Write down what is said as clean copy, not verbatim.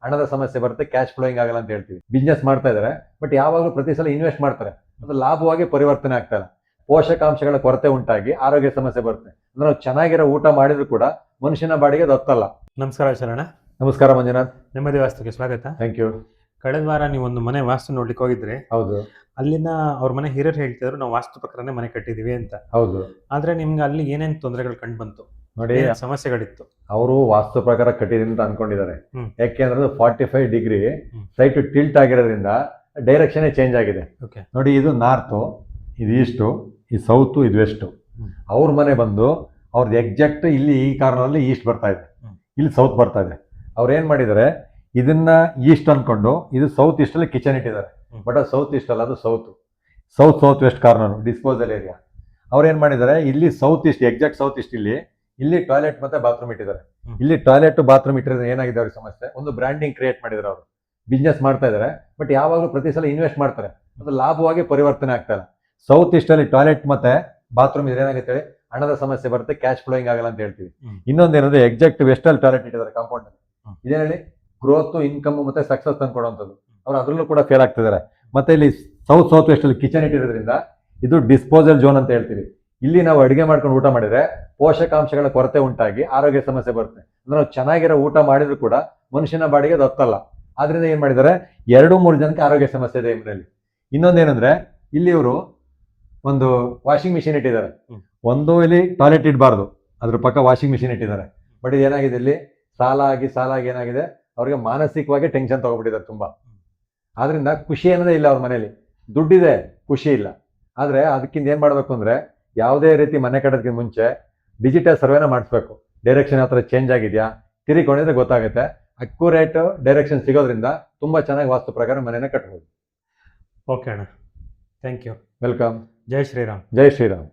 ಹಣದ ಸಮಸ್ಯೆ ಬರುತ್ತೆ, ಕ್ಯಾಶ್ ಫ್ಲೋಯಿಂಗ್ ಆಗಲ್ಲ ಅಂತ ಹೇಳ್ತೀವಿ. ಬಿಸ್ನೆಸ್ ಮಾಡ್ತಾ ಇದಾರೆ, ಬಟ್ ಯಾವಾಗಲೂ ಪ್ರತಿ ಸಲ ಇನ್ವೆಸ್ಟ್ ಮಾಡ್ತಾರೆ, ಅದು ಲಾಭವಾಗಿ ಪರಿವರ್ತನೆ ಆಗ್ತಾ ಇಲ್ಲ. ಪೋಷಕಾಂಶಗಳ ಕೊರತೆ ಉಂಟಾಗಿ ಆರೋಗ್ಯ ಸಮಸ್ಯೆ ಬರುತ್ತೆ. ಅಂದ್ರೆ ನಾವು ಚೆನ್ನಾಗಿರೋ ಊಟ ಮಾಡಿದ್ರು ಕೂಡ ಮನುಷ್ಯನ ಬಾಡಿಗೆ ಅದು ಹತ್ತಲ್ಲ. ನಮಸ್ಕಾರ ಶರಣ. ನಮಸ್ಕಾರ ಮಂಜುನಾಥ್. ನೆಮ್ಮದಿ ವಾಸ್ತುಗೆ ಸ್ವಾಗತ. Thank you. ಕಳೆದ ವಾರ ನೀವು ಒಂದು ಮನೆ ವಾಸ್ತು ನೋಡ್ಲಿಕ್ಕೆ ಹೋಗಿದ್ರಿ. ಹೌದು. ಅಲ್ಲಿನ ಅವ್ರ ಮನೆ ಹಿರಿಯರು ಹೇಳ್ತಿದ್ರು ನಾವು ವಾಸ್ತು ಪ್ರಕಾರನೇ ಮನೆ ಕಟ್ಟಿದೀವಿ ಅಂತ. ಹೌದು. ಆದ್ರೆ ನಿಮ್ಗೆ ಅಲ್ಲಿ ಏನೇನ್ ತೊಂದರೆಗಳು ಕಂಡು ಬಂತು, ನೋಡಿ, ಸಮಸ್ಯೆಗಳಿತ್ತು? ಅವರು ವಾಸ್ತು ಪ್ರಕಾರ ಕಟ್ಟಿದೀನಿ ಅಂತ ಅನ್ಕೊಂಡಿದ್ದಾರೆ. ಯಾಕೆಂದ್ರೆ 45 ಡಿಗ್ರಿ ಸೈಟ್ ಟಿಲ್ಟ್ ಆಗಿರೋದ್ರಿಂದ ಡೈರೆಕ್ಷನ್ ಚೇಂಜ್ ಆಗಿದೆ. ನೋಡಿ, ಇದು ನಾರ್ತ್, ಇದು ಈಸ್ಟು, ಇದು ಸೌತ್, ಇದು ವೆಸ್ಟ್. ಅವ್ರ ಮನೆ ಬಂದು ಅವ್ರದ್ದು ಎಕ್ಸಾಕ್ಟ್ ಇಲ್ಲಿ ಈ ಕಾರ್ನರಲ್ಲಿ ಈಸ್ಟ್ ಬರ್ತಾ ಇದೆ, ಇಲ್ಲಿ ಸೌತ್ ಬರ್ತಾ ಇದೆ. ಅವ್ರು ಏನ್ ಮಾಡಿದ್ದಾರೆ, ಇದನ್ನ ಈಸ್ಟ್ ಅನ್ಕೊಂಡು ಇದು ಸೌತ್ ಈಸ್ಟ್ ಅಲ್ಲಿ ಕಿಚನ್ ಇಟ್ಟಿದ್ದಾರೆ. ಬಟ್ ಅದು ಸೌತ್ ಈಸ್ಟ್ ಅಲ್ಲ, ಅದು south west corner disposal area. ಅವ್ರು ಏನ್ ಮಾಡಿದ್ದಾರೆ, ಇಲ್ಲಿ south east, exact south east, ಇಲ್ಲಿ ಟಾಯ್ಲೆಟ್ ಮತ್ತೆ ಬಾತ್ರೂಮ್ ಇಟ್ಟಿದ್ದಾರೆ. ಇಲ್ಲಿ ಟಾಯ್ಲೆಟ್ ಬಾತ್ರೂಮ್ ಇಟ್ಟಿರೋದು ಏನಾಗಿದೆ ಅವ್ರಿಗೆ ಸಮಸ್ಯೆ, ಒಂದು ಬ್ರ್ಯಾಂಡಿಂಗ್ ಕ್ರಿಯೇಟ್ ಮಾಡಿದ್ದಾರೆ. ಅವರು ಬಿಸ್ನೆಸ್ ಮಾಡ್ತಾ ಇದ್ದಾರೆ, ಬಟ್ ಯಾವಾಗಲೂ ಪ್ರತಿ ಸಲ ಇನ್ವೆಸ್ಟ್ ಮಾಡ್ತಾರೆ, ಅದು ಲಾಭವಾಗಿ ಪರಿವರ್ತನೆ ಆಗ್ತಾ ಇಲ್ಲ. ಸೌತ್ ಈಸ್ಟ್ ಅಲ್ಲಿ ಟಾಯ್ಲೆಟ್ ಮತ್ತೆ ಬಾತ್ರೂಮ್ ಇದ್ರೆ ಏನಾಗುತ್ತೆ, ಹಣದ ಸಮಸ್ಯೆ ಬರುತ್ತೆ, ಕ್ಯಾಶ್ ಫ್ಲೋಯಿಂಗ್ ಆಗಲ್ಲ ಅಂತ ಹೇಳ್ತೀವಿ. ಇನ್ನೊಂದೇನಂದ್ರೆ ಎಕ್ಸಾಕ್ಟ್ ವೆಸ್ಟ್ ಅಲ್ಲಿ ಟಾಯ್ಲೆಟ್ ಇಟ್ಟಿದ್ದಾರೆ ಕಾಂಪೌಂಡ್ ಅಲ್ಲಿ. ಇದೇನು ಹೇಳಿ, ಗ್ರೋತ್, ಇನ್ಕಮ್ ಮತ್ತೆ ಸಕ್ಸಸ್ ತಂದ್ಕೊಡುವಂಥದ್ದು. ಅವ್ರು ಅದ್ರಲ್ಲೂ ಕೂಡ ಫೇಲ್ ಆಗ್ತಿದ್ದಾರೆ. ಮತ್ತೆ ಇಲ್ಲಿ ಸೌತ್ ವೆಸ್ಟ್ ಅಲ್ಲಿ ಕಿಚನ್ ಇಟ್ಟಿರೋದ್ರಿಂದ ಇದು ಡಿಸ್ಪೋಸಲ್ ಝೋನ್ ಅಂತ ಹೇಳ್ತೀವಿ. ಇಲ್ಲಿ ನಾವು ಅಡಿಗೆ ಮಾಡ್ಕೊಂಡು ಊಟ ಮಾಡಿದ್ರೆ ಪೋಷಕಾಂಶಗಳ ಕೊರತೆ ಉಂಟಾಗಿ ಆರೋಗ್ಯ ಸಮಸ್ಯೆ ಬರುತ್ತೆ. ಅಂದ್ರೆ ನಾವು ಚೆನ್ನಾಗಿರೋ ಊಟ ಮಾಡಿದ್ರು ಕೂಡ ಮನುಷ್ಯನ ಬಾಡಿಗೆ ಅದು ಹತ್ತಲ್ಲ. ಆದ್ರಿಂದ ಏನ್ ಮಾಡಿದ್ದಾರೆ, 2-3 ಜನಕ್ಕೆ ಆರೋಗ್ಯ ಸಮಸ್ಯೆ ಇದೆ ಮನೆಯಲ್ಲಿ. ಇನ್ನೊಂದೇನಂದ್ರೆ, ಇಲ್ಲಿ ಇವರು ಒಂದು ವಾಷಿಂಗ್ ಮಿಷಿನ್ ಇಟ್ಟಿದ್ದಾರೆ. ಇಲ್ಲಿ ಟಾಯ್ಲೆಟ್ ಇಡಬಾರ್ದು, ಅದ್ರ ಪಕ್ಕ ವಾಷಿಂಗ್ ಮಿಷಿನ್ ಇಟ್ಟಿದ್ದಾರೆ. ಬಟ್ ಏನಾಗಿದೆ, ಇಲ್ಲಿ ಸಾಲ ಆಗಿ ಏನಾಗಿದೆ, ಅವ್ರಿಗೆ ಮಾನಸಿಕವಾಗಿ ಟೆನ್ಷನ್ ತಗೊಬಿಟ್ಟಿದ್ದಾರೆ ತುಂಬಾ. ಆದ್ರಿಂದ ಖುಷಿ ಅನ್ನೋದೇ ಇಲ್ಲ ಅವ್ರ ಮನೇಲಿ. ದುಡ್ಡಿದೆ, ಖುಷಿ ಇಲ್ಲ. ಆದ್ರೆ ಅದಕ್ಕಿಂತ ಏನ್ ಮಾಡ್ಬೇಕು ಅಂದ್ರೆ, ಯಾವುದೇ ರೀತಿ ಮನೆ ಕಟ್ಟೋದಕ್ಕಿಂತ ಮುಂಚೆ ಡಿಜಿಟಲ್ ಸರ್ವೆನ ಮಾಡಿಸ್ಬೇಕು. ಡೈರೆಕ್ಷನ್ ಯಾವ ಥರ ಚೇಂಜ್ ಆಗಿದೆಯಾ ತಿರುಗಿಕೊಂಡಿದ್ರೆ ಗೊತ್ತಾಗುತ್ತೆ. ಅಕ್ಯುರೇಟ್ ಡೈರೆಕ್ಷನ್ ಸಿಗೋದ್ರಿಂದ ತುಂಬಾ ಚೆನ್ನಾಗಿ ವಾಸ್ತು ಪ್ರಕಾರ ಮನೆನ ಕಟ್ಬೋದು. ಓಕೆ ಅಣ್ಣ, ಥ್ಯಾಂಕ್ ಯು. ವೆಲ್ಕಮ್. ಜೈ ಶ್ರೀರಾಮ್. ಜೈ ಶ್ರೀರಾಮ್.